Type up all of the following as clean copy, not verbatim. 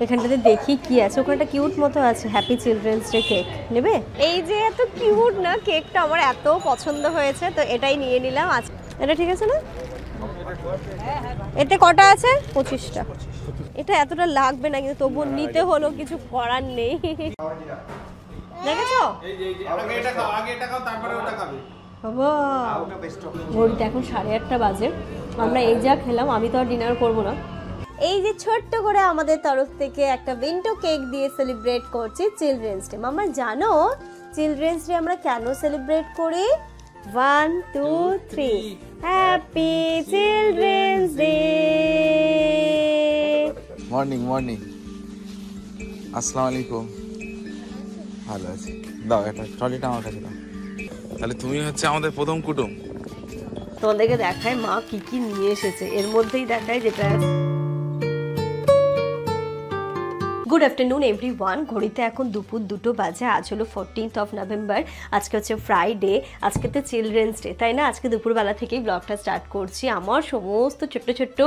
এখানটাতে দেখি কি আছে, ওখানে একটা কিউট মতো আছে হ্যাপি চিলড্রেন্স ডে কেক নেবে। এই যে এত কিউট না কেকটা, আমার এত পছন্দ হয়েছে, তো এটাই নিয়ে নিলাম। আজ এটা ঠিক আছে না? এতে কটা আছে? 25টা। এটা এতটা লাগবে না, কিন্তু তবু নিতে হলো, কিছু করার নেই। দেখেছো? ঘড়িতে এখন 8:30 বাজে। আমরা এই যা খেলাম, আমি তো আর ডিনার করবো না। এই যে ছোট্ট করে আমাদের তরফ থেকে একটা বিন্টো কেক দিয়ে সেলিব্রেট করছি চিলড্রেন্স ডে। মামা জানো চিলড্রেন্স ডে আমরা কেন সেলিব্রেট করি? 1 2 3 happy children's day. Morning morning. আসসালামু আলাইকুম। ভালো আছি। দাও একটা ট্রলিটা আমার কাছে দাও। তাহলে তুমি হচ্ছে আমাদের প্রথম কুটুম। তোমাদেরকে দেখায় মা কি কি নিয়ে এসেছে, এর মধ্যেই দেখায় যেটা। Good afternoon everyone. ঘড়িতে এখন দুপুর 2টো বাজে। আজ হলো 14th নভেম্বর। আজকে হচ্ছে ফ্রাইডে। আজকে তো চিলড্রেন্স ডে, তাই না? আজকে দুপুরবেলা থেকেই ব্লগটা স্টার্ট করছি। আমার সমস্ত ছোট্ট ছোট্ট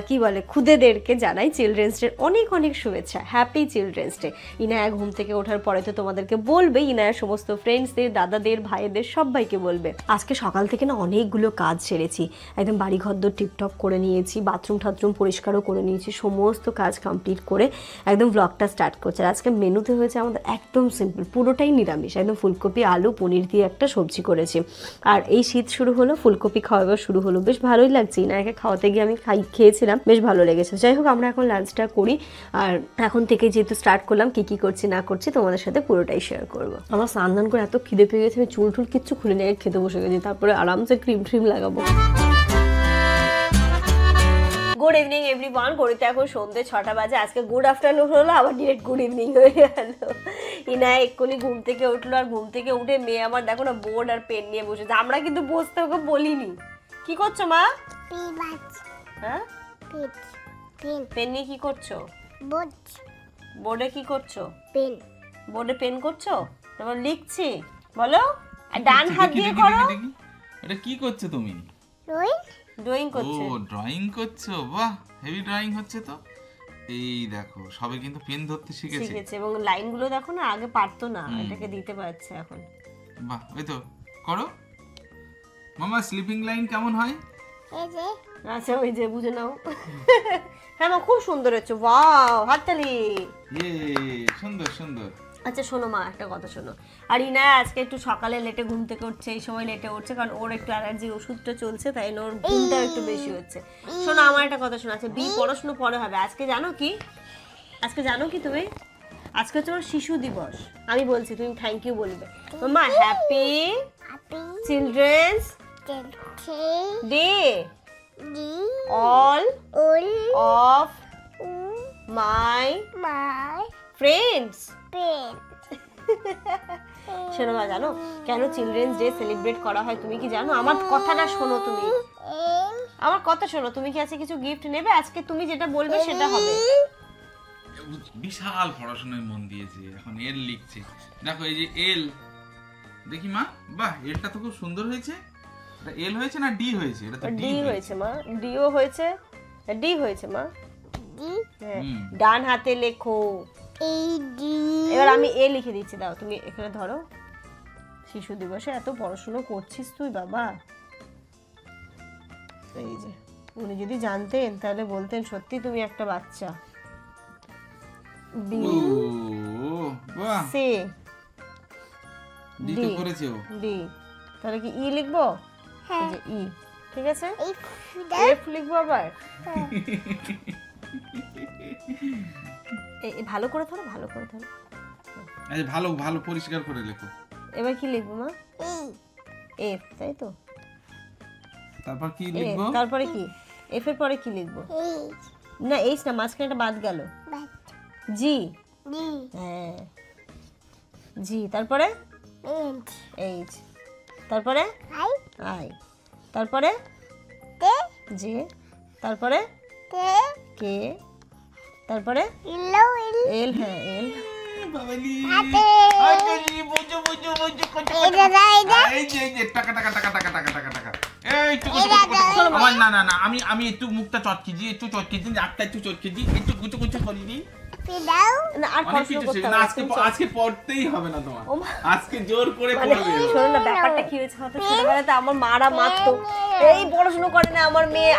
কি বলে খুদেদেরকে জানাই চিলড্রেন্স ডে অনেক অনেক শুভেচ্ছা। Happy children's day. ইনায়া ঘুম থেকে ওঠার পরে তো তোমাদেরকে বলবে, ইনায়ার সমস্ত ফ্রেন্ডসদের, দাদাদের, ভাইদের সবাইকে বলবে। আজকে সকাল থেকে না অনেকগুলো কাজ সেরেছি, একদম বাড়িঘরদোর টিপটপ করে নিয়েছি, বাথরুম টাথরুম পরিষ্কারও করে নিয়েছি, সমস্ত কাজ কমপ্লিট করে একদম ব্লগটা স্টার্ট করছে। আজকে মেনুতে হয়েছে আমাদের একদম সিম্পল, পুরোটাই নিরামিষ, একদম ফুলকপি আলু পনির দিয়ে একটা সবজি করেছি। আর এই শীত শুরু হলো, ফুলকপি খাওয়া শুরু হলো, বেশ ভালোই লাগছে। ইনায়াকে খাওয়াতে গিয়ে আমি খেয়েছিলাম, বেশ ভালো লেগেছে। যাই হোক, আমরা এখন লাঞ্চটা করি। আর এখন থেকে যেহেতু স্টার্ট করলাম, কি কি করছি না করছি তোমাদের সাথে পুরোটাই শেয়ার করবো। আমার স্নান দান করে এত খিদে পেয়ে গেছে, আমি চুল টুল কিচ্ছু খুলে নিয়ে খেতে বসে গেছি, তারপরে আরামসে ক্রিম ট্রিম লাগাবো। Good evening everyone. ঘড়িতে এখন সন্ধ্যে 6টা বাজে। আজকে গুড আফটারনুন হলো, আবার ডিরেক্ট গুড ইভিনিং হয়ে গেল। ইনায়া এক্ষুনি ঘুম থেকে উঠলো, আর ঘুম থেকে উঠে মেয়ে আমার দেখো না বোর্ড আর পেন নিয়ে বসেছে। আমরা কিন্তু বসতে ওকে বলিনি। কি করছো মা? হ্যাঁ, পেন নিয়ে কি করছো? বোর্ডে কি করছো? পেন। বোর্ডে পেন করছো? তারপর লিখছি, বলো। ডান হাত দিয়ে করো। এটা কি করছো তুমি? ড্রয়িং করছে। ও ড্রয়িং করছো, বাহ হেভি ড্রয়িং হচ্ছে তো। এই দেখো সবে কিন্তু পেন ধরতে শিখেছে এবং লাইনগুলো দেখো না, আগে পারতো না, এটাকে দিতে পারছে এখন। বাহ, ওই তো করো। মামা স্লিপিং লাইন কেমন হয়? এই যে আচ্ছা, ওই যে বুঝে নাও। হ্যাঁ মা, খুব সুন্দর হচ্ছে। ওয়াও, হাততালি। সুন্দর সুন্দর। আচ্ছা শোনো মা, একটা কথা শোনো। আর ইনায়া আজকে একটু সকালে লেটে ঘুম থেকে উঠছে, এই সময় লেটে উঠছে, কারণ ওর একটু অ্যালার্জির ওষুধটা চলছে, তাই ওর ঘুমটাও একটু বেশি হচ্ছে। শোনো, আমার একটা কথা শোনো। আচ্ছা, পড়াশোনা পরে হবে। আজকে জানো কি? আজকে জানো কি তুমি? আজকে হচ্ছে আমার শিশু দিবস। আমি বলছি, তুমি থ্যাংক ইউ বলবে। মামা happy children's day all of my friends. শোনো মা, জানো কেন চিলড্রেন্স ডে সেলিব্রেট করা হয়? তুমি কি জানো? আমার কথাটা শোনো, তুমি আমার কথা শোনো। তুমি কি আজকে কিছু গিফট নেবে? আজকে তুমি যেটা বলবে সেটা হবে। বিশাল পড়াশোনায় মন দিয়েছে, এখন এল লিখছে। দেখো এই যে এল, দেখি মা, বাহ এলটা তো খুব সুন্দর হয়েছে। এটা এল হয়েছে না ডি হয়েছে? এটা তো ডি হয়েছে মা, ডিও হয়েছে, ডি হয়েছে মা। হ্যাঁ, ডান হাতে লেখো এই ডি। এবার আমি এ লিখে দিচ্ছি, দাও তুমি এখানে ধরো। শিশু দিবসে এত পড়াশোনা করছিস তুই বাবা। এই যে উনি যদি জানতেন তাহলে বলতেন সত্যি তুমি একটা বাচ্চা। বি বাহ, সি ডি তো করেছে ও। ডি, তাহলে কি ই লিখবো? এই যে ই, ঠিক আছে। এফ লিখবো আবার। এই ভালো করে ধরো, ভালো করে ধরো। এই ভালো ভালো পরিষ্কার করে লেখো। এবার কি লিখবো মা? এফ, তাই তো। তারপর কি লিখবো? তারপরে কি? এফ এর পরে কি লিখবো? না এইচ না, মাঝখানেটা বাদ গেল। জি, হ্যাঁ জি। তারপরে এইচ, তারপরে আই, তারপরে জে, তারপরে কে, তারপরে এল। হ্যাঁ এল। বাবালি আমি একটু মুখটা চটকে দিই, একটু চটকে দিই, হাতটা একটু চটকে দিই, একটু কুচু কুচু করে দিই। না আর অনেক পড়াশোনা কিছু করতে শেখে হবে না, না, আজকে তুমি চলো। আজকে পড়তেই হবে না তোমার, ও মা। আজকে জোর করে মানে পড়বে। শোনো না ব্যাপারটা কি হয়েছে হয়তো ছোটবেলাতে আমার মারা মারতো এই পড়াশোনা করে না আমার মেয়ে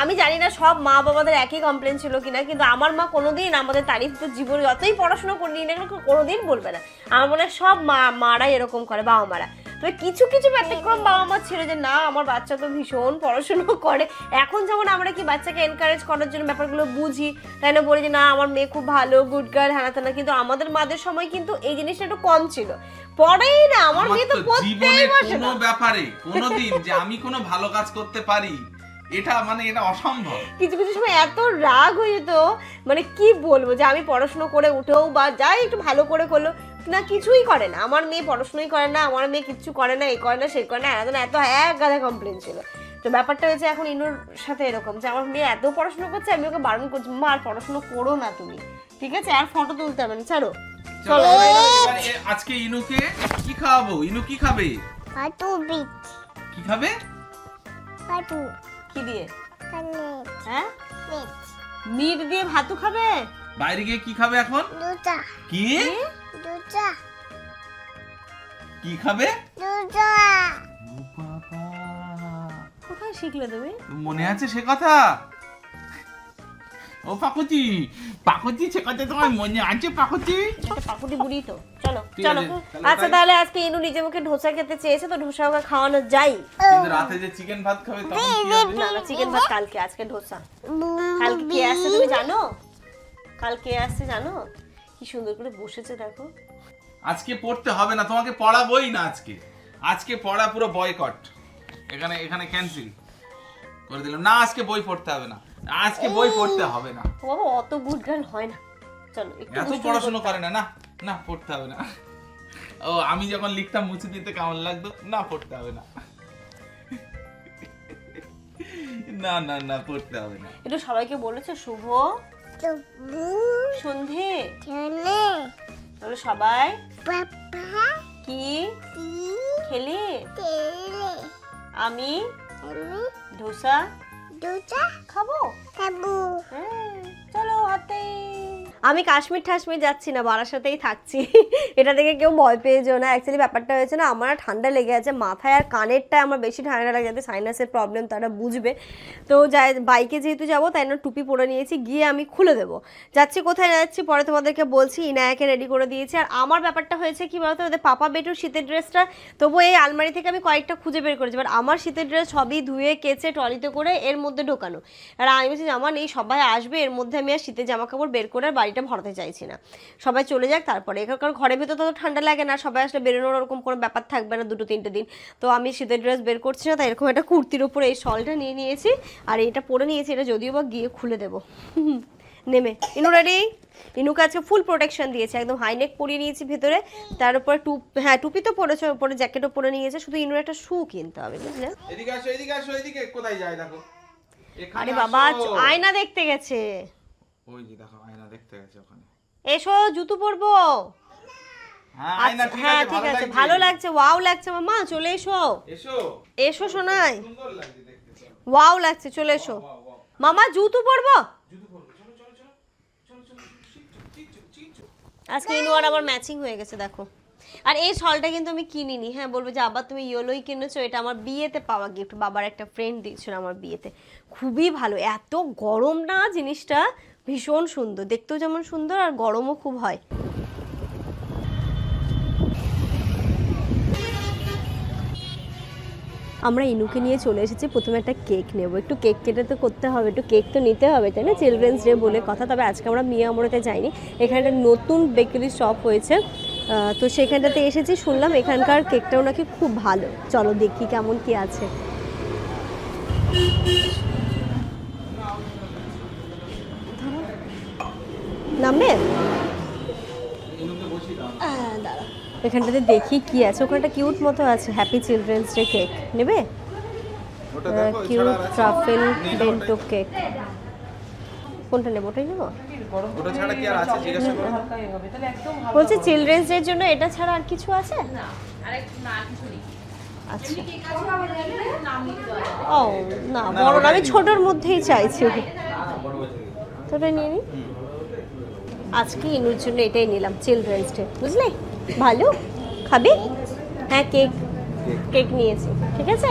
আমি জানি না সব মা বাবাদের একই কমপ্লেন ছিল কিনা, কিন্তু আমার মা কোনোদিন আমাদের তারিফ তো জীবনে যতই পড়াশোনা করিনি না কেন কোনোদিন বলবে না। আমার মনে হয় সব মারাই এরকম করে, বাবা মারা। তবে কিছু কিছু ব্যতিক্রম বাবা মা ছিল যে না আমার বাচ্চা তো ভীষণ পড়াশোনা করে। এখন যেমন আমরা কি বাচ্চাকে এনকারেজ করার জন্য ব্যাপারগুলো বুঝি, তাই না, বলি যে না আমার মেয়ে খুব ভালো গুড গার্ল হ্যানা তেনা, কিন্তু আমাদের মাদের সময় কিন্তু এই জিনিসটা একটু কম ছিল, পড়েই না আমার মেয়ে তো পড়তেই বসে কোনো না। ব্যাপারে কোনোদিন যে আমি কোনো ভালো কাজ করতে পারি এটা মানে এটা অসম্ভব। কিছু কিছু সময় এত রাগ হয়ে যেত, মানে কি বলবো, যে আমি পড়াশোনা করে উঠেও বা যাই একটু ভালো করে করলো না, কিছুই করে না আমার মেয়ে, পড়াশোনাই করে না আমার মেয়ে, কিচ্ছু করে না, এই করে না সেই করে না, এত এক গাদা কমপ্লেন ছিল। তো ব্যাপারটা হয়েছে এখন ইনুর সাথে এরকম যে আমার মেয়ে এত পড়াশোনা করছে, আমি ওকে বারণ করছি মা আর পড়াশোনা করো না তুমি, ঠিক আছে, আর ফটো তুলতে হবে না, ছাড়ো। চলো আজকে ইনুকে কি খাওয়াবো? ইনু কি খাবে? কি খাবে? কি দিয়ে? হ্যাঁ মিট দিয়ে ভাতু খাবে? বাইরে গিয়ে কি খাবে এখন? কি কি খাবে? কোথায় শিখলে তুমি? মনে আছে সে কথা? ও পাকুচি পাকুচি সে কথা তোমার মনে আছে? পাকুচি এটা পাকুটি বুড়ি তো। চলো ঠিক চলো আছে, তাহলে আচ্ছা তাই। তাহলে আজকে ইনু নিজে মুখে ধোসা খেতে চেয়েছে, তো ধোসা ওকে খাওয়ানো যাই। কিন্তু রাতে যে চিকেন ভাত খাবে তখন কি হবে? না না চিকেন ভাত কালকে, আজকে ধোসা। কালকে কে আসছে তুমি জানো? কালকে আসছে জানো? কি সুন্দর করে বসেছে দেখো। আজকে পড়তে হবে না, তোমাকে পড়াবোই না আজকে। আজকে পড়া পুরো বয়কট, এখানে এখানে ক্যান্সেল করে দিলাম। না আজকে বই পড়তে হবে না, আজকে বই পড়তে হবে না। ও বাবা অত গুড গার্ল হয় না, চলো একটু এত পড়াশোনা করে না, না না পড়তে হবে না। ও আমি যখন লিখতাম মুছে দিতে কেমন লাগতো, না পড়তে হবে না। না না না পড়তে হবে না। একটু সবাইকে বলেছো শুভ সন্ধে, তাহলে সবাই কি খেলি? আমি ধোসা খাবো। হ্যাঁ, চলো হাতে। আমি কাশ্মীর ঠাশ্মীর যাচ্ছি না, বারাসাতেই থাকছি। এটা দেখে কেউ ভয় পেয়ে যেও না। অ্যাকচুয়ালি ব্যাপারটা হয়েছে না, আমার ঠান্ডা লেগে আছে মাথায় আর কানেরটায় আমার বেশি ঠান্ডা লাগে, যাতে সাইনাসের প্রবলেম তারা বুঝবে। তো যাই বাইকে যেহেতু যাবো তাই না টুপি পরে নিয়েছি, গিয়ে আমি খুলে দেবো। যাচ্ছি কোথায় যাচ্ছি পরে তোমাদেরকে বলছি। ইনায়াকে রেডি করে দিয়েছি। আর আমার ব্যাপারটা হয়েছে কি বলতো, ওদের পাপা বেটুর শীতের ড্রেসটা তবু এই আলমারি থেকে আমি কয়েকটা খুঁজে বের করেছি, বাট আমার শীতের ড্রেস সবই ধুয়ে কেচে ট্রলিতে করে এর মধ্যে ঢোকানো। আর আমি বলছি জামা নেই, সবাই আসবে, এর মধ্যে আমি আর শীতের জামা কাপড় বের করে আর বাড়িটা ভরাতে চাইছি না, সবাই চলে যাক তারপরে। কারণ ঘরের ভেতর তো ঠান্ডা লাগে না, সবাই আসলে বেরোনোর ওরকম কোনো ব্যাপার থাকবে না 2-3 দিন। তো আমি শীতের ড্রেস বের করছি না, তাই এরকম একটা কুর্তির উপরে এই শলটা নিয়ে নিয়েছি আর এটা পরে নিয়েছি। এটা যদিও বা গিয়ে খুলে দেবো নেমে। ইনু রেডি? ইনুকে আজকে ফুল প্রোটেকশন দিয়েছে, একদম হাইনেক পরিয়ে নিয়েছি ভেতরে, তার উপরে হ্যাঁ টুপি তো পরেছে, উপরে জ্যাকেটও পরে নিয়েছে, শুধু ইনুর একটা শু কিনতে হবে বুঝলে। এদিকে আসো এদিকে আসো, এদিকে কোথায় যায় দেখো। আরে বাবা আয়না দেখতে গেছে। ওই যে দেখো আয়না দেখতে গেছে ওখানে। এসো জুতো পরবো। হ্যাঁ আয়না ঠিক হ্যাঁ আছে, ঠিক আছে, ভালো লাগছে, ওয়াও লাগছে মামা, চলে এসো। এসো এসো শোনাই, সুন্দর লাগছে দেখতে। ওয়াও লাগছে, চলে এসো মামা, জুতো পরবো। আজকে ইনু আর আমার ম্যাচিং হয়ে গেছে দেখো। আর এই শলটা কিন্তু আমি কিনিনি, হ্যাঁ বলবো যে আবার তুমি ইয়েলোই কিনেছো, এটা আমার বিয়েতে পাওয়া গিফট, বাবার একটা ফ্রেন্ড দিয়েছিল আমার বিয়েতে, খুবই ভালো। এত গরম না জিনিসটা, ভীষণ সুন্দর দেখতেও, যেমন সুন্দর আর গরমও খুব হয়। আমরা ইনুকে নিয়ে চলে এসেছি, প্রথমে একটা কেক নেব, একটু কেক কেটে তো করতে হবে, একটু কেক তো নিতে হবে তাই না, চিলড্রেন্স ডে বলে কথা। তবে আজকে আমরা মিয়া আমরাতে যাইনি, এখানে একটা নতুন বেকারি শপ হয়েছে, তো সেখানটাতে এসেছি, শুনলাম এখানকার কেকটাও নাকি খুব ভালো। চলো দেখি কেমন কি আছে। নামবে দাঁড়া, এখানটাতে দেখি কি আছে। ওখানটা কিউট মতো আছে, হ্যাপি চিলড্রেন্স ডে কেক নেবে, কিউট ট্রাফেল বেন্টো কেক। কোনটা নেবো? ওটাই নেবো। ওটা ছাড়া কি আর আছে জিজ্ঞাসা করো। বলছি চিলড্রেন্স ডের জন্য এটা ছাড়া আর কিছু আছে? আচ্ছা ও না বড় না, আমি ছোটর মধ্যেই চাইছি, তোটা নিয়ে নি। আজকে ইনুর জন্য এটাই নিলাম, চিলড্রেন্স ডে, বুঝলি? ভালো খাবি? হ্যাঁ, কেক কেক নিয়েছি, ঠিক আছে।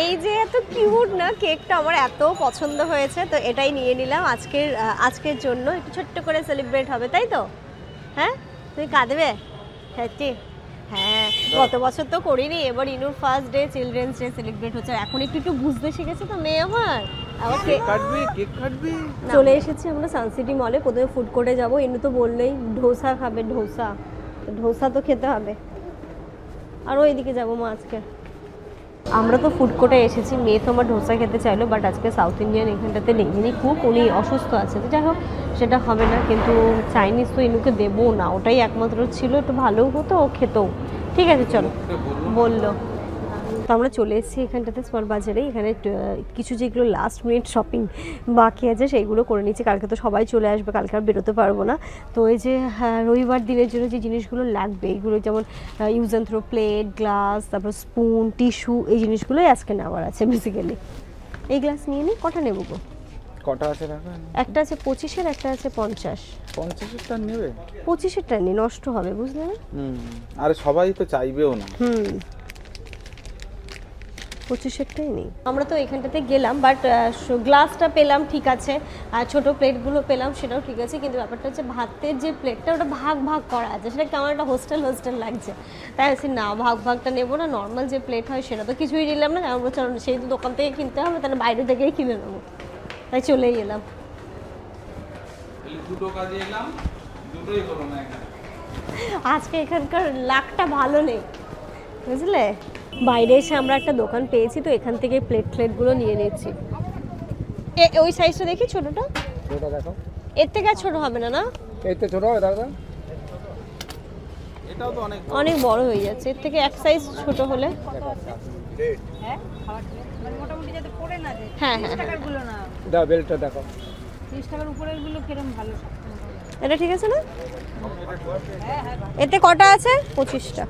এই যে এত কিউট না কেকটা, আমার এত পছন্দ হয়েছে, তো এটাই নিয়ে নিলাম আজকের জন্য। একটু ছোট্ট করে সেলিব্রেট হবে, তাই তো? হ্যাঁ, তুমি কাঁদবে? হ্যাঁ, গত বছর তো করিনি, এবার ইনুর first day children's day celebrate হচ্ছে। এখন একটু একটু বুঝতে শিখেছে তো মেয়ে আমার। আবার কেক কাটবি। চলে এসেছি আমরা সানসিটি মলে। প্রথমে ফুড কোর্টে যাবো। ইনু তো বললেই ধোসা খাবে, ধোসা তো খেতে হবে। আর ওইদিকে যাবো মা আজকে। আমরা তো ফুড কোর্টে এসেছি, মেয়ে তো আমার ধোসা খেতে চাইলো, বাট আজকে সাউথ ইন্ডিয়ান এখানটাতে নেই, যিনি কুক উনি অসুস্থ আছে, তো যাই হোক সেটা হবে না। কিন্তু চাইনিজ তো ইনুকে দেবো না, ওটাই একমাত্র ছিল, একটু ভালোও হতো, ও খেতেও। ঠিক আছে চলো, বললো। তো আমরা চলে এসেছি এখানটাতে স্মল বাজারে। এখানে কিছু যেগুলো লাস্ট মিনিট শপিং বাকি আছে সেইগুলো করে নিচ্ছি। কালকে তো সবাই চলে আসবে, কালকে আর বেরোতে পারবো না। তো এই যে রবিবার দিনের জন্য যে জিনিসগুলো লাগবে, এইগুলো যেমন use and throw plate, glass, তারপর স্পুন, টিস্যু, এই জিনিসগুলোই আজকে নেওয়ার আছে বেসিক্যালি। এই গ্লাস নিয়ে নিই। কটা নেবো গো? কটা আছে রাখা? একটা আছে 25-এর, একটা আছে 50। 50-এরটা নেবে? 25-এরটা নিই, নষ্ট হবে, বুঝলে না? আরে সবাই তো চাইবেও না। 25-এরটাই নেই। আমরা তো এখানটাতে গেলাম, বাট গ্লাসটা পেলাম ঠিক আছে, আর ছোটো প্লেটগুলো পেলাম সেটাও ঠিক আছে, কিন্তু ব্যাপারটা হচ্ছে ভাতের যে প্লেটটা ওটা ভাগ ভাগ করা আছে, সেটা কেমন একটা হোস্টেল লাগছে। তাই আছে না, ভাগটা নেবো না, নর্মাল যে প্লেট হয় সেটা তো কিছুই নিলাম না, কারণ বলছে সেই তো দোকান থেকে কিনতে হবে, তাহলে বাইরে থেকেই কিনে নেবো, তাই চলেই এলাম। দুটো কাজে এলাম, দুটোই হলো না এখানে। আজকে এখানকার লাকটা ভালো নেই, বুঝলে। বাইরে এসে আমরা একটা দোকান পেয়েছি, তো এখান থেকে প্লেটগুলো নিয়ে নিচ্ছি। ওই সাইজটা দেখি, ছোটটা দেখো। এর থেকে আর ছোট হবে না? না, এর থেকে ছোট হবে দাদা। এটাও তো অনেক বড় হয়ে যাচ্ছে, এর থেকে এক সাইজ ছোট হলে। মোটামুটি যাতে পড়ে না যায়। হ্যাঁ 30 টাকার গুলো না, দাও বেলটা দেখো। 30 টাকার উপরের গুলো কিরম ভালো। এটা ঠিক আছে না? এতে কটা আছে? 25টা।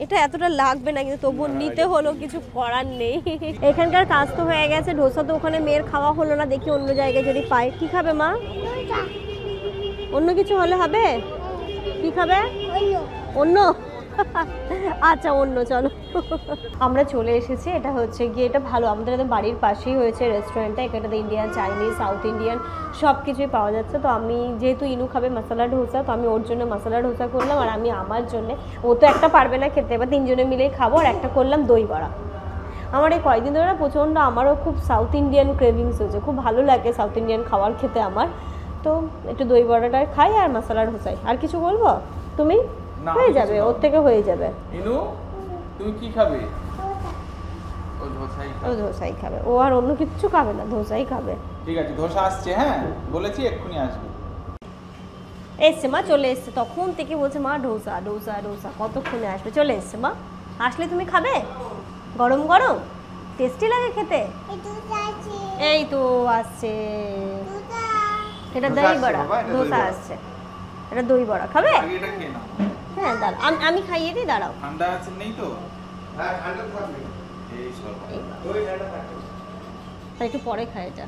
এটা এতটা লাগবে না, কিন্তু তবুও নিতে হলো, কিছু করার নেই। এখানকার কাজ তো হয়ে গেছে, ডোসা তো ওখানে মেয়ের খাওয়া হলো না, দেখি অন্য জায়গায় যদি পাই। কি খাবে মা? অন্য কিছু হলে হবে? কি খাবে? অন্য? আচ্ছা অন্য, চলো। আমরা চলে এসেছি। এটা হচ্ছে গিয়ে, এটা ভালো, আমাদের একদম বাড়ির পাশেই হয়েছে রেস্টুরেন্টটা। এখানটাতে ইন্ডিয়ান, চাইনিজ, সাউথ ইন্ডিয়ান সব কিছুই পাওয়া যাচ্ছে। তো আমি যেহেতু ইনু খাবে মশলা ডোসা, তো আমি ওর জন্য মশলা ডোসা করলাম, আর আমি আমার জন্য, ও তো একটা পারবে না খেতে, এবার তিনজনে মিলেই খাবো, আর একটা করলাম দই বড়া। আমার এই কয়েকদিন ধরে প্রচণ্ড, আমারও খুব সাউথ ইন্ডিয়ান ক্রেভিংস হয়েছে, খুব ভালো লাগে সাউথ ইন্ডিয়ান খাবার খেতে আমার। তো একটু দই বড়াটা খাই আর মশলা ডোসাই। আর কিছু বলবো? তুমি? হয়ে যাবে, ওর থেকে হয়ে যাবে। ইনু তুমি কি খাবে? ও ধোসাই খাবে, ও আর অন্য কিছু খাবে না, ধোসাই খাবে। ঠিক আছে, ধোসা আসছে, হ্যাঁ বলেছি এক্ষুনি আসবে। এসছে মা, চলে এসছে, তখন থেকে বলছে মা ডোসা ডোসা ডোসা, কতক্ষণে আসবে? চলে এসছে মা। আসলে তুমি খাবে গরম গরম, টেস্টি লাগে খেতে। এই তো আসছে, এটা দই বড়া, ধোসা আসছে, এটা দই বড়া খাবে? আগে এটা খেয়ে নাও। হ্যাঁ দাঁড়াও, আমি খাইয়ে দিই, দাঁড়াও। ঠান্ডা আছে নেই তো? হ্যাঁ ঠান্ডা থাকবে। এই সব দই ঠান্ডা থাকবে। তাই একটু পরে খাই এটা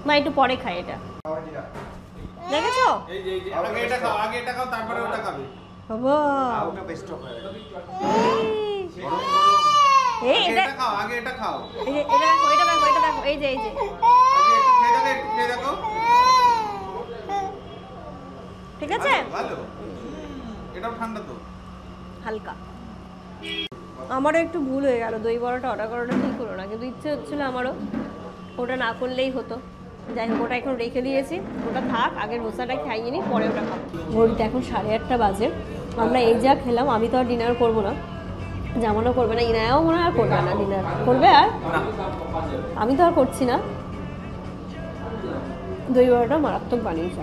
মা, একটু পরে খাই এটা, দেখেছো? এই যে আগে এটা খাও, আগে এটা খাও, তারপরে ওটা খাবে। বাবা ওটা বেস্ট হয়ে যাবে। এই এটা খাও, আগে এটা খাও। এই যে এটা দেখো, এটা দেখো, এটা দেখো, এই যে আগে একটু খেয়ে দেখো। ঠিক আছে, ভালো। এটাও ঠান্ডা তো হালকা। আমারও একটু ভুল হয়ে গেল, দই বড়াটা অর্ডার করাটা ঠিক হলো না, কিন্তু ইচ্ছে হচ্ছিল আমারও, ওটা না করলেই হতো। যাই হোক, ওটা এখন রেখে দিয়েছি, ওটা থাক, আগের ডোসাটা খাইয়ে নিই, পরে ওটা খাবো। ঘড়িতে এখন 8:30 বাজে। আমরা এই যা খেলাম, আমি তো আর ডিনার করবো না, জামানও করবে না, ইনায়াও মনে হয় আর করবে না ডিনার। করবে? আর আমি তো আর করছি না। দই বড়াটা মারাত্মক বানিয়েছে,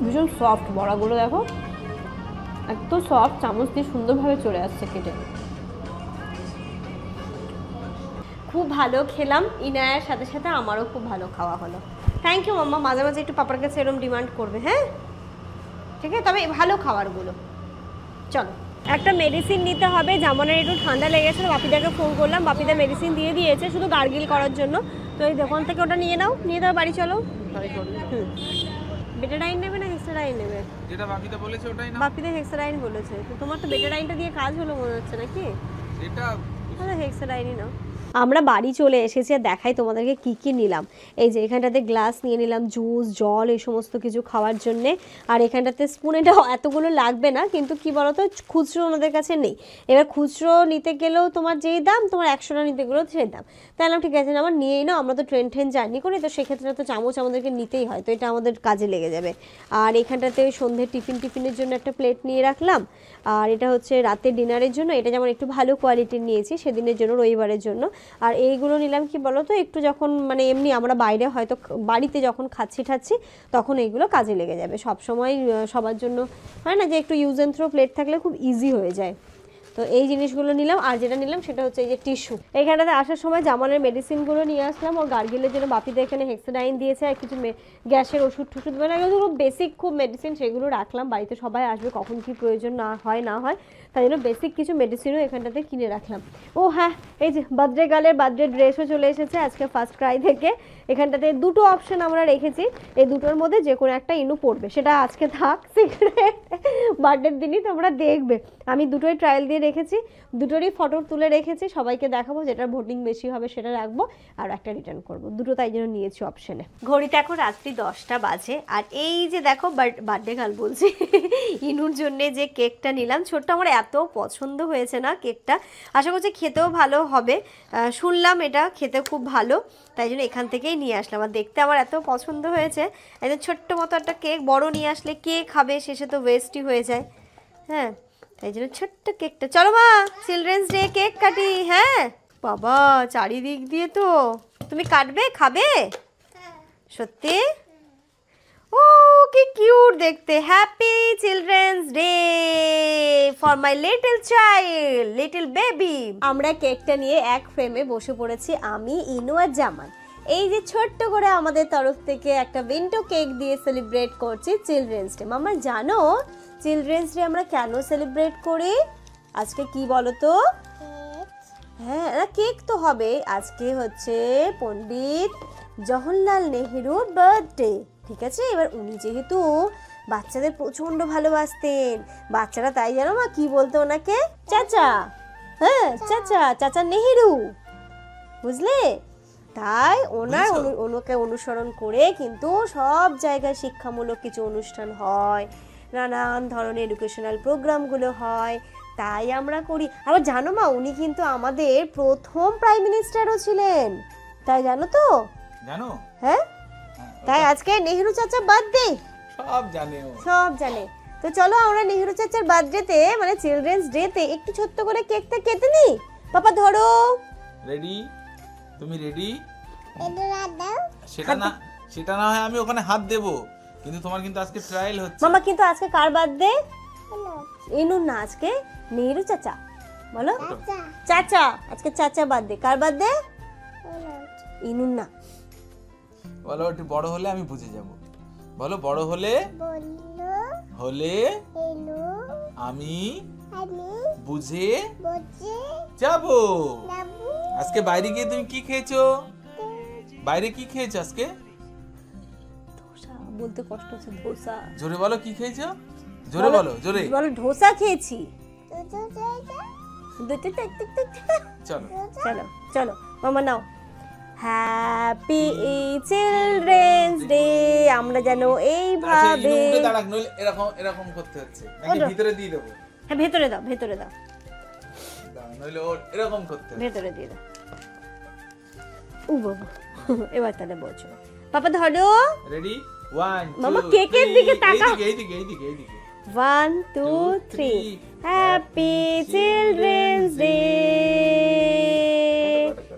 ভীষণ সফট বড়াগুলো, দেখো এত সফট, চামচ দিয়ে সুন্দরভাবে চলে আসছে কেটে। খুব ভালো খেলাম, ইনায়ার সাথে সাথে আমারও খুব ভালো খাওয়া হলো। থ্যাংক ইউ মাম্মা, মাঝে মাঝে একটু পাপার কাছে এরকম ডিমান্ড করবে, হ্যাঁ ঠিক আছে, তবে ভালো খাবারগুলো। চলো, একটা মেডিসিন নিতে হবে, জামানের একটু ঠান্ডা লেগেছে, বাপিদাকে ফোন করলাম, বাপিদা মেডিসিন দিয়ে দিয়েছে, শুধু গার্গিল করার জন্য। তো এই দোকান থেকে ওটা নিয়ে নাও, নিয়ে দাও, বাড়ি চলো। বেটাডাইন নেবে না হেক্সাডাইন নেবে? যেটা বাপিতে বলেছে ওটাই না। বাপিতে হেক্সাডাইন বলেছে, তো তোমার তো বেটাডাইনটা দিয়ে কাজ হলো মনে হচ্ছে নাকি? এটা তাহলে হেক্সাডাইনই নাও। আমরা বাড়ি চলে এসেছি আর দেখাই তোমাদেরকে কি কি নিলাম। এই যে এখানটাতে গ্লাস নিয়ে নিলাম, জুস জল এই সমস্ত কিছু খাওয়ার জন্যে। আর এখানটাতে স্পুন, এটা এতগুলো লাগবে না, কিন্তু কি বলতো খুচরো ওনাদের কাছে নেই। এবার খুচরো নিতে গেলেও তোমার যেই দাম, তোমার 100টা নিতে গেলেও সেই দাম। তাই ঠিক আছে আমার নিয়েই নাও, আমরা তো ট্রেন জার্নি করি, তো সেক্ষেত্রে তো চামচ আমাদেরকে নিতেই হয়, তো এটা আমাদের কাজে লেগে যাবে। আর এখানটাতে সন্ধ্যে টিফিনের জন্য একটা প্লেট নিয়ে রাখলাম। আর এটা হচ্ছে রাতের ডিনারের জন্য, এটা যেমন একটু ভালো কোয়ালিটির নিয়েছি সেদিনের জন্য, রবিবারের জন্য। আর এইগুলো নিলাম কি বলো তো, একটু যখন মানে এমনি আমরা বাইরে হয়তো বাড়িতে যখন খাচ্ছি তখন এইগুলো কাজে লেগে যাবে। সব সময় সবার জন্য হয় না যে একটু ইউজ অ্যান্ড থ্রো প্লেট থাকলে খুব ইজি হয়ে যায়। তো এই জিনিসগুলো নিলাম। আর যেটা নিলাম সেটা হচ্ছে এই যে টিস্যু। এইখানটাতে আসার সময় জামালের মেডিসিনগুলো নিয়ে আসলাম, ওর গার্গিলের জন্য বাপিদের এখানে হেক্সাডাইন দিয়েছে, আর কিছু গ্যাসের ওষুধ টষুধ, মানে এগুলো বেসিক খুব মেডিসিন, সেগুলো রাখলাম। বাড়িতে সবাই আসবে, কখন কি প্রয়োজন না হয় তাই জন্য বেসিক কিছু মেডিসিনও এখানটাতে কিনে রাখলাম। ও হ্যাঁ, এই যে বার্থডে গার্লের বার্থডে ড্রেসও চলে এসেছে আজকে ফার্স্ট ক্রাই থেকে। এখানটাতে দুটো অপশন আমরা রেখেছি, এই দুটোর মধ্যে যে কোনো একটা ইনু পড়বে, সেটা আজকে থাক সিক্রেট, বার্থডের দিনই তোমরা দেখবে। আমি দুটোই ট্রায়াল দিয়ে রেখেছি, দুটোরই ফটো তুলে রেখেছি, সবাইকে দেখাবো, যেটা ভোটিং বেশি হবে সেটা রাখবো, আর একটা রিটার্ন করব। দুটো তাই জন্য নিয়েছি অপশনে। ঘড়িতে এখন রাত্রি 10টা বাজে। আর এই যে দেখো বার্থডে গার্ল বলছি, ইনুর জন্য যে কেকটা নিলাম ছোট্ট, আমার এত পছন্দ হয়েছে না কেকটা, আশা করছি খেতেও ভালো হবে। শুনলাম এটা খেতে খুব ভালো, তাই জন্য এখান থেকেই নিয়ে আসলাম। আর দেখতে আমার এত পছন্দ হয়েছে, একদম ছোট্ট মতো একটা কেক, বড় নিয়ে আসলে কে খাবে, শেষে তো ওয়েস্টই হয়ে যায়। হ্যাঁ, তাই জন্য ছোট্ট কেকটা। চলো মা, চিলড্রেন্স ডে কেক কাটি। হ্যাঁ বাবা, চারিদিক দিয়ে তো তুমি কাটবে, খাবে সত্যি? ও কি কিউট দেখতে। Happy children's day for my little child, little baby. আমরা কেকটা নিয়ে এক ফ্রেমে বসে পড়েছি, আমি, ইনু আর জামান। এই যে ছোট্ট করে আমাদের তরফ থেকে একটা উইন্ডো কেক দিয়ে সেলিব্রেট করছি চিলড্রেন্স ডে। মামা জানো চিলড্রেন্স ডে আমরা কেন সেলিব্রেট করি? আজকে কি বলো তো? হ্যাঁ না, কেক তো হবে। আজকে হচ্ছে পণ্ডিত জওহরলাল নেহেরুর বার্থডে, ঠিক আছে? এবার উনি যেহেতু বাচ্চাদের প্রচন্ড ভালোবাসতেন, বাচ্চারা তাই জানো মা কি বলতো ওনাকে? চাচা। হ্যাঁ চাচা, চাচা নেহেরু, বুঝলে? তাই ওনাকে অনুসরণ করে কিন্তু সব জায়গায় শিক্ষামূলক কিছু অনুষ্ঠান হয়, নানান ধরনের এডুকেশনাল প্রোগ্রামগুলো হয়, তাই আমরা করি। আবার জানো মা, উনি কিন্তু আমাদের প্রথম প্রাইম মিনিস্টারও ছিলেন, তাই জানো তো? জানো? হ্যাঁ, তাই আজকে নেহেরু চাচার বার্থডে, সব জানে। তো চলো আমরা নেহেরু চাচার বার্থডেতে মানে চিলড্রেন্স ডেতে একটু ছোট্ট করে কেকটা কেটে নি। পাপা ধরো। রেডি? তুমি রেডি? সেটা না হয় আমি ওখানে হাত দেবো, কিন্তু তোমার কিন্তু আজকে ট্রায়াল হচ্ছে। মামা কিন্তু আজকে কার বার্থডে? ইনুর না, আজকে নেহেরু চাচা। বলো চাচা, আজকে চাচা বার্থডে। কার বার্থডে? ইনুর না। বলো একটু বড় হলে আমি বুঝে যাব। বলো বড় হলে আমি বুঝে যাব। আজকে বাইরে গিয়ে তুমি কি খেয়েছো? বাইরে কি খেয়েছো আজকে? ধোসা বলতে কষ্ট হচ্ছে। ধোসা। জোরে বলো কি খেয়েছো, জোরে বলো, জোরে বলো। ধোসা খেয়েছি। চলো চলো চলো মামা নাও। Happy children's day. আমরা যেন এইভাবে এরকম করতে হচ্ছে নাকি ভিতরে দিয়ে দেবো? হ্যাঁ ভেতরে দাও, ভেতরে দাও, নইলে এরকম করতে ভেতরে দিয়ে দাও। ও বাবা, এবার তাহলে বলছো। পাপা ধরো। রেডি? 1 2 মামা কেকের দিকে তাকাও। এইদিকে 1 2 3 হ্যাপি চিলড্রেন্স ডে।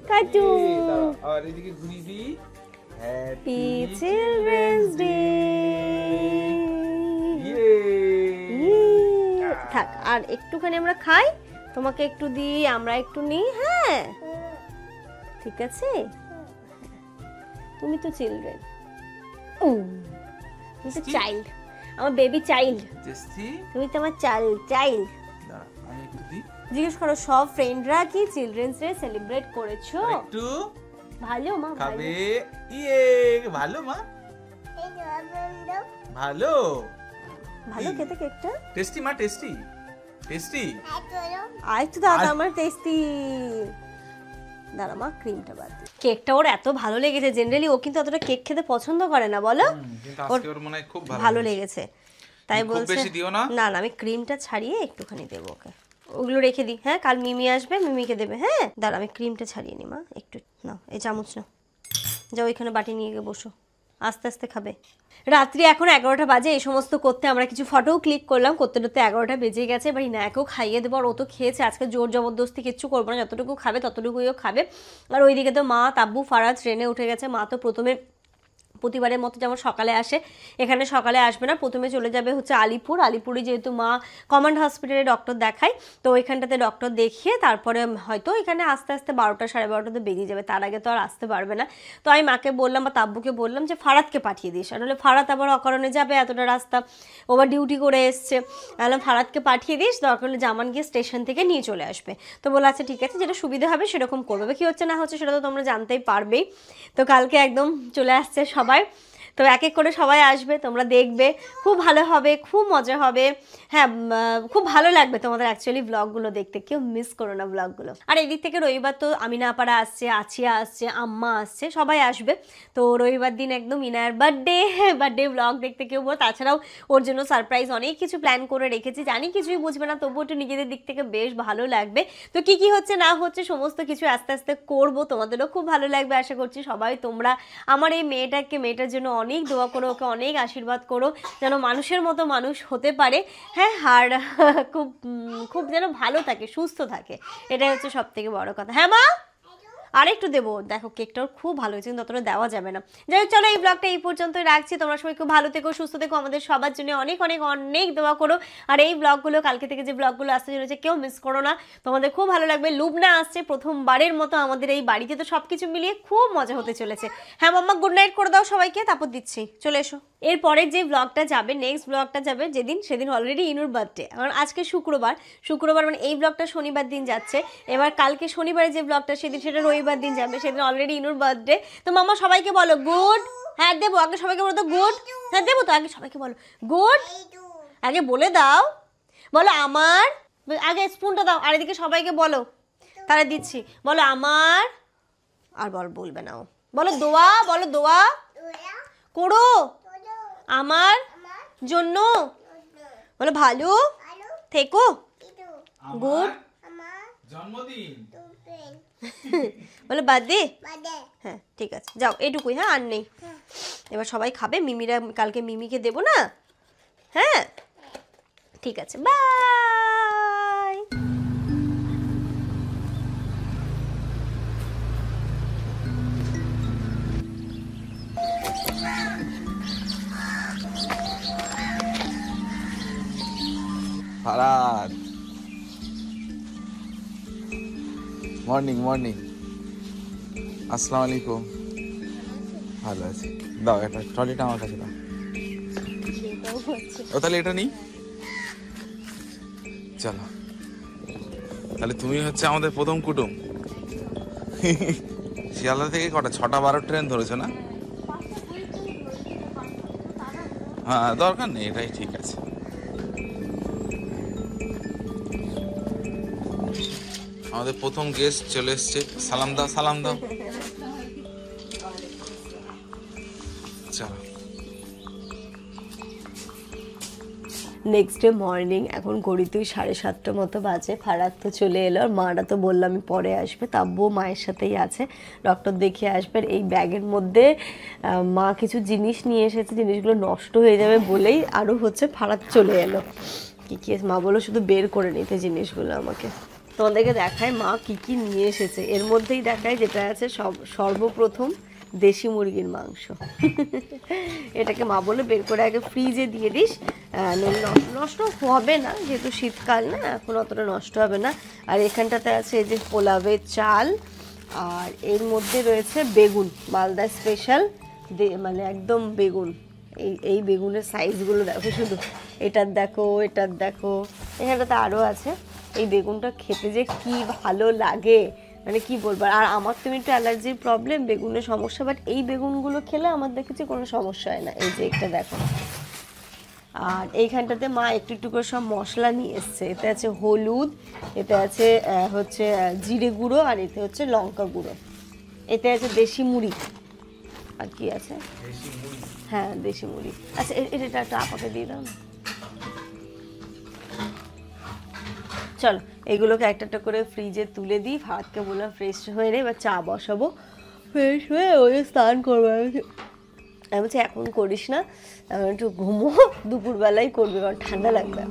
কাটু। আর এদিকে ঘুরিয়ে দি। Happy children's day. থাক, আর একটুখানি আমরা খাই, তোমাকে একটু দিই, আমরা একটু নিই। হ্যাঁ ঠিক আছে, তুমি তো চিলড্রেন, তুমি তো চাইল্ড, আমার বেবি চাইল্ড, তুমি তো আমার চাইল্ড। আমি একটু দিই। জিজ্ঞেস করো সব ফ্রেন্ডরা কি চিলড্রেন্স ডে সেলিব্রেট করেছো? একটু ভালো মা, ভালো। খাবে। ইয়ে ভালো মা, ভালো ভালো খেতে কেকটা। টেস্টি মা, টেস্টি টেস্টি। আয় তো দাদা আমার টেস্টি। দাঁড়া মা, ক্রিমটা বাদ দিই। কেকটা ওর এত ভালো লেগেছে, জেনারেলি ও কিন্তু অতটা কেক খেতে পছন্দ করে না বলো, কিন্তু আজকে ওর মনে হয় খুব ভালো লেগেছে তাই খুব বলছে। বেশি দিও না। না না, আমি ক্রিমটা ছাড়িয়ে একটুখানি দেবো ওকে। ওগুলো রেখে দিই, হ্যাঁ কাল মিমি আসবে, মিমিকে দেবে। হ্যাঁ দাঁড়া, আমি ক্রিমটা ছাড়িয়ে নিই মা, একটু নাও এই চামচ নাও, যাও ওইখানে বাটি নিয়ে গিয়ে বসো, আস্তে আস্তে খাবে। রাত্রি এখন 11টা বাজে, এই সমস্ত করতে আমরা কিছু ফটোও ক্লিক করলাম, করতে করতে 11টা বেজে গেছে। এবার ইনায়াকেও খাইয়ে দেবো, আর ও তো খেয়েছে, আজকে জোর জবরদস্তি কিচ্ছু করবো না, যতটুকু খাবে ততটুকুইও খাবে। আর ওইদিকে তো মা, তাব্বু, ফারাজ ট্রেনে উঠে গেছে। মা তো প্রথমে প্রতিবারের মতো যেমন সকালে আসে, এখানে সকালে আসবে না, প্রথমে চলে যাবে হচ্ছে আলিপুর। আলিপুরে যেহেতু মা কমান্ড হসপিটালে ডক্টর দেখায়, তো ওইখানটাতে ডক্টর দেখিয়ে তারপরে হয়তো এখানে আস্তে আস্তে 12টা সাড়ে 12টাতে বেরিয়ে যাবে, তার আগে তো আর আসতে পারবে না। তো আমি মাকে বললাম বা তাব্বুকে বললাম যে ফারাদকে পাঠিয়ে দিস, আর নাহলে ফারাদ আবার অকারণে যাবে এতটা রাস্তা, ওবার ডিউটি করে এসছে। বললাম ফারাদকে পাঠিয়ে দিস, দরকার হলে জামান গিয়ে স্টেশন থেকে নিয়ে চলে আসবে। তো বলে আচ্ছা ঠিক আছে, যেটা সুবিধা হবে সেরকম করবে, কী হচ্ছে না হচ্ছে সেটা তো তোমরা জানতেই পারবেই। তো কালকে একদম চলে আসছে সবাই, তো এক এক করে সবাই আসবে, তোমরা দেখবে, খুব ভালো হবে, খুব মজা হবে। হ্যাঁ খুব ভালো লাগবে তোমাদের অ্যাকচুয়ালি ব্লগগুলো দেখতে, কেউ মিস করো না ব্লগগুলো। আর এই দিক থেকে রবিবার তো আমিনা আপারা আসছে, আছিয়া আসছে, আম্মা আসছে, সবাই আসবে। তো রবিবার দিন একদম ইনার বার্থডে ব্লগ দেখতে কেউ বলো। তাছাড়াও ওর জন্য সারপ্রাইজ অনেক কিছু প্ল্যান করে রেখেছি, জানি কিছুই বুঝবে না, তবুও একটু নিজেদের দিক থেকে বেশ ভালো লাগবে। তো কি কি হচ্ছে না হচ্ছে সমস্ত কিছু আস্তে আস্তে করবো, তোমাদেরও খুব ভালো লাগবে আশা করছি। সবাই তোমরা আমার এই মেয়েটার জন্য অনেক দোয়া করো, ওকে অনেক আশীর্বাদ করো, যেন মানুষের মতো মানুষ হতে পারে। হ্যাঁ আর খুব খুব যেন ভালো থাকে, সুস্থ থাকে, এটাই হচ্ছে সব থেকে বড় কথা। হ্যাঁ মা, আরেকটু দেবো, দেখো কেকটাও খুব ভালো হয়েছে কিন্তু অতটা দেওয়া যাবে না। যাই হোক চলো, এই ব্লগটা এই পর্যন্তই রাখছি। তোমরা সবাই খুব ভালো থেকো, সুস্থ থেকো, আমাদের সবার জন্য অনেক অনেক অনেক দোয়া করো। আর এই ব্লগগুলো কালকে থেকে যে ব্লগগুলো আসতে চলেছে কেউ মিস করো না, তোমাদের খুব ভালো লাগবে। লুবনা আসছে প্রথমবারের মতো আমাদের এই বাড়িতে, তো সব কিছু মিলিয়ে খুব মজা হতে চলেছে। হ্যাঁ মাম্মা, গুড নাইট করে দাও সবাইকে, তারপর দিচ্ছি, চলে এসো। এরপরের যে ব্লগটা যাবে, নেক্সট ব্লগটা যাবে যেদিন, সেদিন অলরেডি ইনুর বার্থডে। কারণ আজকে শুক্রবার মানে এই ব্লগটা শনিবার দিন যাচ্ছে। এবার কালকে শনিবারে যে ব্লগটা সেদিন, সেটা রবিবার দিন যাবে, সেদিন অলরেডি ইনুর বার্থডে। তো মাম্মা সবাইকে বলো গুড। হ্যাঁ দেবো, আগে সবাইকে বলো তো গুড। হ্যাঁ দেবো তো, আগে সবাইকে বলো গুড, আগে বলে দাও, বলো আমার, আগে স্পুনটা দাও, আর এদিকে সবাইকে বলো, তাহলে দিচ্ছি। বলো আমার, আর বলবে না ও, বলো দোয়া, বলো দোয়া করো আমার জন্য, বলো ভালো থেকো, গুড জন্মদিন, বলো বার্থডে। হ্যাঁ ঠিক আছে, যাও এইটুকুই, হ্যাঁ আর নেই। এবার সবাই খাবে, মিমিরা কালকে মিমিকে দেবো না। হ্যাঁ ঠিক আছে, বাই। ফারাদ মর্নিং মর্নিং, আসসালামু আলাইকুম। ভালো আছি, দাও একটা ট্রলিটা আমার কাছে দাও। ও তাহলে এটা নেই, চলো তাহলে তুমি হচ্ছে আমাদের প্রথম কুটুম। শিয়ালদা থেকে কটা 6টা 12 ট্রেন ধরেছো না? হ্যাঁ দরকার নেই, এটাই ঠিক আছে। আমাদের প্রথম গেস্ট চলে এসছে, সালাম দাও সালাম দাও। চলো নেক্সট ডে মর্নিং, এখন ঘড়িতেই 7:30 মতো বাজে। ফারাদ তো চলে এলো, আর মারা তো বললাম পরে আসবে, তাব্বু মায়ের সাথেই আছে, ডক্টর দেখিয়ে আসবে। এই ব্যাগের মধ্যে মা কিছু জিনিস নিয়ে এসেছে, জিনিসগুলো নষ্ট হয়ে যাবে বলেই আরও হচ্ছে ফারাদ চলে এলো। কী কী মা বলো শুধু বের করে নিতে জিনিসগুলো আমাকে, তোমাদেরকে দেখায় মা কী কী নিয়ে এসেছে। এর মধ্যেই দেখায় যেটা আছে সর্বপ্রথম দেশি মুরগির মাংস। এটাকে মা বলে বের করে আগে ফ্রিজে দিয়ে দিস, নষ্ট হবে না যেহেতু শীতকাল না, এখন অতটা নষ্ট হবে না। আর এখানটাতে আছে এই যে পোলাওয়ের চাল, আর এর মধ্যে রয়েছে বেগুন, মালদা স্পেশাল, মানে একদম বেগুন। এই বেগুনের সাইজগুলো দেখো শুধু, এটার দেখো এটার দেখো, এখানটাতে আরও আছে। এই বেগুনটা খেতে যে কি ভালো লাগে মানে কি বলবো, আর আমার তো একটু অ্যালার্জির প্রবলেম, বেগুনের সমস্যা, বাট এই বেগুনগুলো খেলে আমার দেখেছি কোনো সমস্যা হয় না। এই যে একটা দেখো, আর এইখানটাতে মা একটু একটু করে সব মশলা নিয়ে এসছে। এতে আছে হলুদ, এতে আছে হচ্ছে জিরে গুঁড়ো, আর এতে হচ্ছে লঙ্কা গুঁড়ো, এতে আছে দেশি মুড়ি, আর কি আছে, হ্যাঁ দেশি মুড়ি। আচ্ছা এটা একটা আপাকে দিয়ে দাও না। চলো এগুলোকে একটা একটা করে ফ্রিজে তুলে দিই। ভাতকে বললাম ফ্রেশ হয়ে নেই, এবার চা বসাবো, ফ্রেশ হয়ে ওই স্নান করবো। আমি বলছি এখন করিস না, একটু ঘুমো, দুপুরবেলায় করবি, কারণ ঠান্ডা লাগবে।